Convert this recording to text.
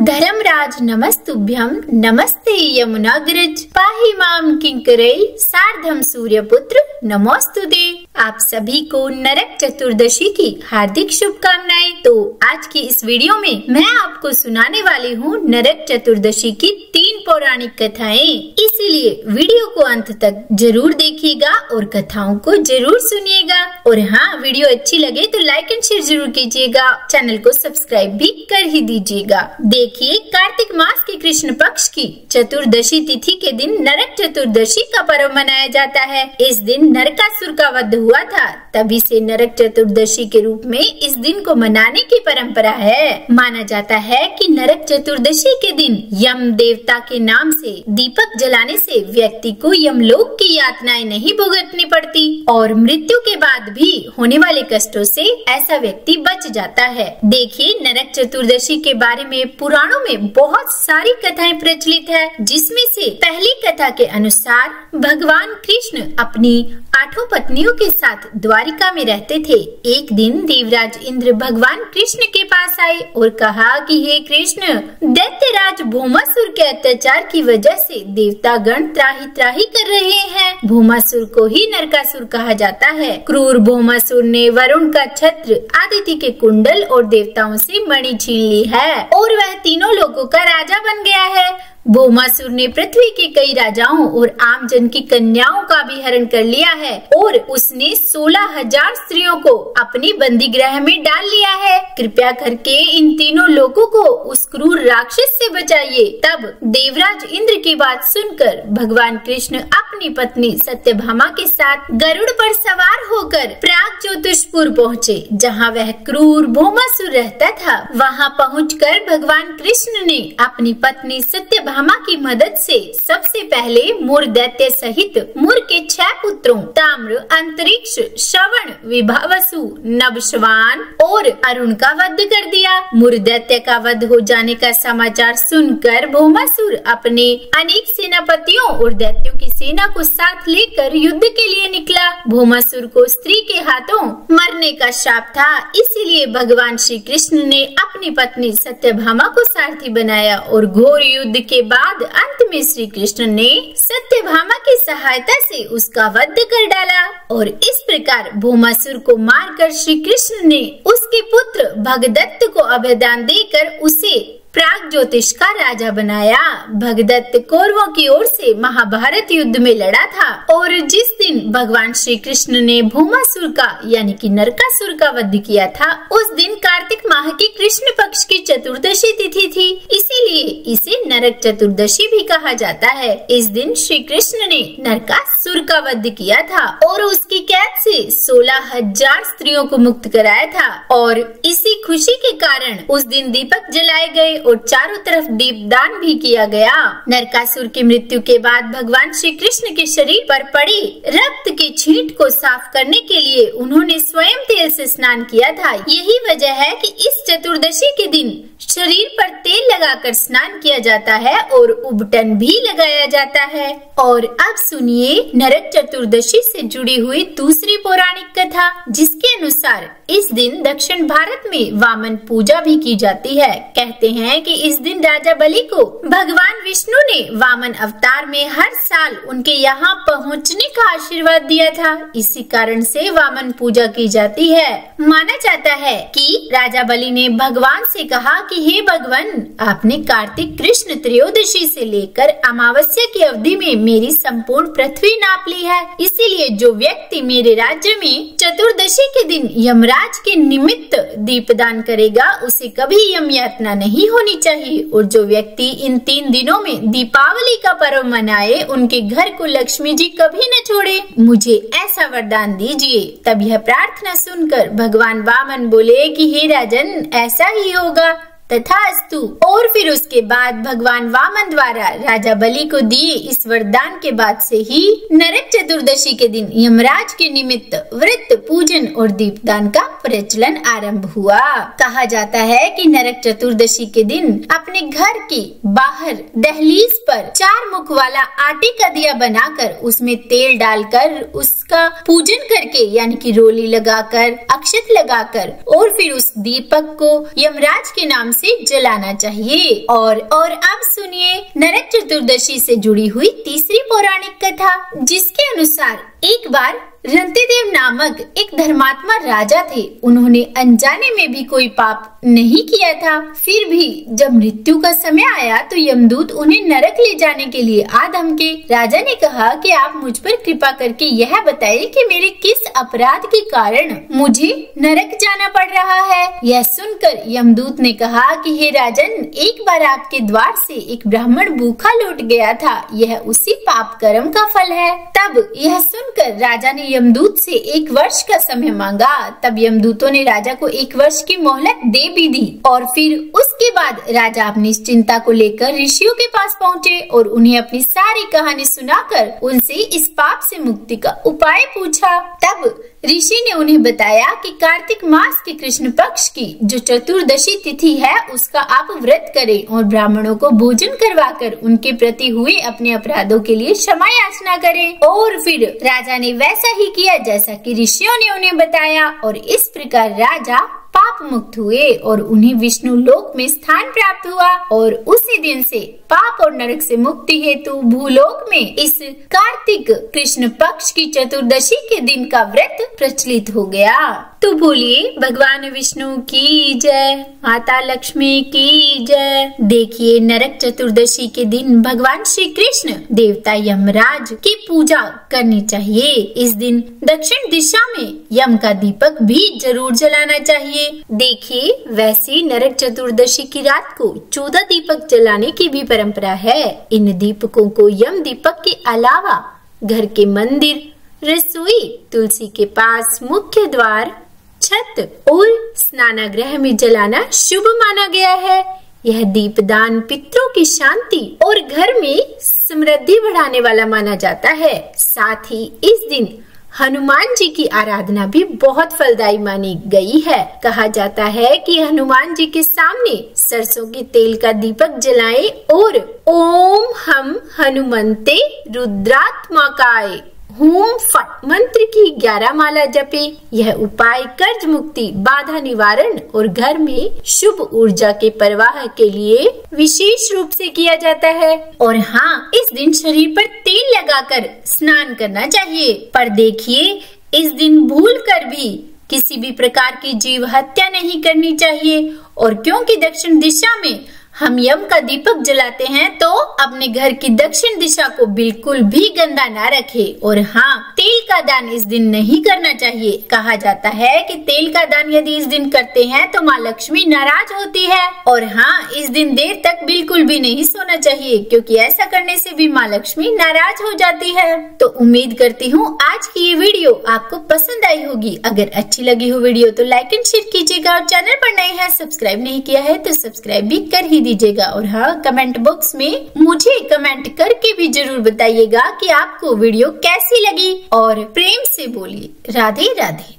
धर्मराज नमस्तुभ्यं नमस्ते यमुनाग्रज पाहि मां किंकरई सार्धम सूर्यपुत्र नमोस्तुते। आप सभी को नरक चतुर्दशी की हार्दिक शुभकामनाएं। तो आज की इस वीडियो में मैं आपको सुनाने वाली हूँ नरक चतुर्दशी की 3 पौराणिक कथाएं। इसीलिए वीडियो को अंत तक जरूर देखिएगा और कथाओं को जरूर सुनिएगा। और हाँ, वीडियो अच्छी लगे तो लाइक एंड शेयर जरूर कीजिएगा, चैनल को सब्सक्राइब भी कर ही दीजिएगा। देखिए, कार्तिक मास के कृष्ण पक्ष की चतुर्दशी तिथि के दिन नरक चतुर्दशी का पर्व मनाया जाता है। इस दिन नरकासुर का वध हुआ था, तभी से नरक चतुर्दशी के रूप में इस दिन को मनाने की परंपरा है। माना जाता है कि नरक चतुर्दशी के दिन यम देवता के नाम से दीपक जलाने से व्यक्ति को यमलोक की यातनाएं नहीं भुगतनी पड़ती और मृत्यु के बाद भी होने वाले कष्टों से ऐसा व्यक्ति बच जाता है। देखिए, नरक चतुर्दशी के बारे में पुराणों में बहुत सारी कथाएं प्रचलित है, जिसमें से पहली कथा के अनुसार भगवान कृष्ण अपनी 8 पत्नियों के साथ द्वारिका में रहते थे। एक दिन देवराज इंद्र भगवान कृष्ण के पास आए और कहा कि हे कृष्ण, दैत्यराज भौमासुर के अत्याचार की वजह से देवता गण त्राही त्राही कर रहे हैं। भौमासुर को ही नरकासुर कहा जाता है। क्रूर भौमासुर ने वरुण का छत्र, आदित्य के कुंडल और देवताओं से मणि छीन ली है और वह तीनों लोगों का राजा बन गया है। भौमासुर ने पृथ्वी के कई राजाओं और आम जन की कन्याओं का भी हरण कर लिया है और उसने 16,000 स्त्रियों को अपनी बंदी गृह में डाल लिया है। कृपया करके इन तीनों लोगों को उस क्रूर राक्षस से बचाइए। तब देवराज इंद्र की बात सुनकर भगवान कृष्ण अपनी पत्नी सत्यभामा के साथ गरुड़ पर सवार होकर प्रागज्योतिषपुर पहुँचे, जहाँ वह क्रूर भौमासुर रहता था। वहाँ पहुँचकर भगवान कृष्ण ने अपनी पत्नी सत्यभामा की मदद से सबसे पहले मुर दैत्य सहित मुर के 6 पुत्रों ताम्र, अंतरिक्ष, श्रवण, विभावसु, नभश्वान और अरुण का वध कर दिया। मुर दैत्य का वध हो जाने का समाचार सुनकर भौमासुर अपने अनेक सेनापतियों और दैत्यों की सेना को साथ लेकर युद्ध के लिए निकला। भौमासुर को स्त्री के हाथों मरने का शाप था, इसीलिए भगवान श्री कृष्ण ने अपनी पत्नी सत्यभामा को सारथी बनाया और घोर युद्ध के बाद अंत में श्री कृष्ण ने सत्यभामा की सहायता से उसका वध कर डाला और इस प्रकार भौमासुर को मारकर श्री कृष्ण ने उसके पुत्र भगदत्त को अभयदान देकर उसे प्रागज्योतिष का राजा बनाया। भगदत्त कौरवों की ओर से महाभारत युद्ध में लड़ा था और जिस दिन भगवान श्री कृष्ण ने भौमासुर का यानी कि नरकासुर का वध किया था, उस दिन कार्तिक माह की कृष्ण पक्ष की चतुर्दशी तिथि थी, इसीलिए इसे नरक चतुर्दशी भी कहा जाता है। इस दिन श्री कृष्ण ने नरकासुर का वध किया था और उसकी कैद से 16,000 स्त्रियों को मुक्त कराया था और इसी खुशी के कारण उस दिन दीपक जलाए गए और चारों तरफ दीपदान भी किया गया। नरकासुर की मृत्यु के बाद भगवान श्री कृष्ण के शरीर पर पड़ी रक्त की छींट को साफ करने के लिए उन्होंने स्वयं तेल से स्नान किया था। यही वजह है कि इस चतुर्दशी के दिन शरीर पर तेल लगाकर स्नान किया जाता है और उबटन भी लगाया जाता है। और अब सुनिए नरक चतुर्दशी से जुड़ी हुई दूसरी पौराणिक कथा, जिसके अनुसार इस दिन दक्षिण भारत में वामन पूजा भी की जाती है। कहते हैं कि इस दिन राजा बलि को भगवान विष्णु ने वामन अवतार में हर साल उनके यहाँ पहुँचने का आशीर्वाद दिया था। इसी कारण से वामन पूजा की जाती है। माना जाता है कि राजा बलि ने भगवान से कहा कि हे भगवान, आपने कार्तिक कृष्ण त्रयोदशी से लेकर अमावस्या की अवधि में मेरी संपूर्ण पृथ्वी नाप ली है, इसीलिए जो व्यक्ति मेरे राज्य में चतुर्दशी के दिन यमराज के निमित्त दीपदान करेगा उसे कभी यम यातना नहीं होनी चाहिए। और जो व्यक्ति इन 3 दिनों में दीपावली का पर्व मनाए उनके घर को लक्ष्मी जी कभी न छोड़े। मुझे ऐसा वरदान दीजिए। तब यह प्रार्थना सुनकर भगवान वामन बोले कि हे राजन, ऐसा ही होगा, तथास्तु। और फिर उसके बाद भगवान वामन द्वारा राजा बलि को दिए इस वरदान के बाद से ही नरक चतुर्दशी के दिन यमराज के निमित्त व्रत, पूजन और दीपदान का प्रचलन आरंभ हुआ। कहा जाता है कि नरक चतुर्दशी के दिन अपने घर की बाहर दहलीज पर 4 मुख वाला आटे का दिया बनाकर उसमें तेल डालकर उसका पूजन करके यानी कि रोली लगाकर, अक्षत लगाकर और फिर उस दीपक को यमराज के नाम से जलाना चाहिए। और अब सुनिए नरक चतुर्दशी से जुड़ी हुई तीसरी पौराणिक कथा, जिसके अनुसार एक बार रंतिदेव नामक एक धर्मात्मा राजा थे। उन्होंने अनजाने में भी कोई पाप नहीं किया था। फिर भी जब मृत्यु का समय आया तो यमदूत उन्हें नरक ले जाने के लिए आ धमके। राजा ने कहा कि आप मुझ पर कृपा करके यह बताइए कि मेरे किस अपराध के कारण मुझे नरक जाना पड़ रहा है। यह सुनकर यमदूत ने कहा कि हे राजन, एक बार आपके द्वार से एक ब्राह्मण भूखा लौट गया था, यह उसी पाप कर्म का फल है। तब यह सुनकर राजा ने यमदूत से 1 वर्ष का समय मांगा। तब यमदूतों ने राजा को 1 वर्ष की मोहलत दे भी दी। और फिर उसके बाद राजा अपनी चिंता को लेकर ऋषियों के पास पहुँचे और उन्हें अपनी सारी कहानी सुनाकर उनसे इस पाप से मुक्ति का उपाय पूछा। तब ऋषि ने उन्हें बताया कि कार्तिक मास के कृष्ण पक्ष की जो चतुर्दशी तिथि है उसका आप व्रत करें और ब्राह्मणों को भोजन करवाकर उनके प्रति हुए अपने अपराधों के लिए क्षमा याचना करें। और फिर राजा ने वैसा ही किया जैसा कि ऋषियों ने उन्हें बताया और इस प्रकार राजा पाप मुक्त हुए और उन्हें विष्णु लोक में स्थान प्राप्त हुआ। और उसी दिन से पाप और नरक से मुक्ति हेतु भूलोक में इस कार्तिक कृष्ण पक्ष की चतुर्दशी के दिन का व्रत प्रचलित हो गया। तो बोलिए भगवान विष्णु की जय, माता लक्ष्मी की जय। देखिए नरक चतुर्दशी के दिन भगवान श्री कृष्ण देवता यमराज की पूजा करनी चाहिए। इस दिन दक्षिण दिशा में यम का दीपक भी जरूर जलाना चाहिए। देखिए वैसे नरक चतुर्दशी की रात को 14 दीपक जलाने की भी परंपरा है। इन दीपकों को यम दीपक के अलावा घर के मंदिर, रसोई, तुलसी के पास, मुख्य द्वार, छत और स्नानागृह में जलाना शुभ माना गया है। यह दीपदान पितरों की शांति और घर में समृद्धि बढ़ाने वाला माना जाता है। साथ ही इस दिन हनुमान जी की आराधना भी बहुत फलदायी मानी गई है। कहा जाता है कि हनुमान जी के सामने सरसों के तेल का दीपक जलाएं और ओम हम हनुमंते रुद्रात्मकाय हुम फट मंत्र की 11 माला जपे। यह उपाय कर्ज मुक्ति, बाधा निवारण और घर में शुभ ऊर्जा के प्रवाह के लिए विशेष रूप से किया जाता है। और हाँ, इस दिन शरीर पर तेल लगाकर स्नान करना चाहिए। पर देखिए इस दिन भूल कर भी किसी भी प्रकार की जीव हत्या नहीं करनी चाहिए। और क्योंकि दक्षिण दिशा में हम यम का दीपक जलाते हैं तो अपने घर की दक्षिण दिशा को बिल्कुल भी गंदा ना रखें। और हाँ, तेल का दान इस दिन नहीं करना चाहिए। कहा जाता है कि तेल का दान यदि इस दिन करते हैं तो माँ लक्ष्मी नाराज होती है। और हाँ, इस दिन देर तक बिल्कुल भी नहीं सोना चाहिए क्योंकि ऐसा करने से भी माँ लक्ष्मी नाराज हो जाती है। तो उम्मीद करती हूँ आज की ये वीडियो आपको पसंद आई होगी। अगर अच्छी लगी हो वीडियो तो लाइक एंड शेयर कीजिएगा और चैनल पर नए हैं सब्सक्राइब नहीं किया है तो सब्सक्राइब भी कर ही दीजिएगा। और हाँ, कमेंट बॉक्स में मुझे कमेंट करके भी जरूर बताइएगा कि आपको वीडियो कैसी लगी और प्रेम से बोलिए राधे राधे।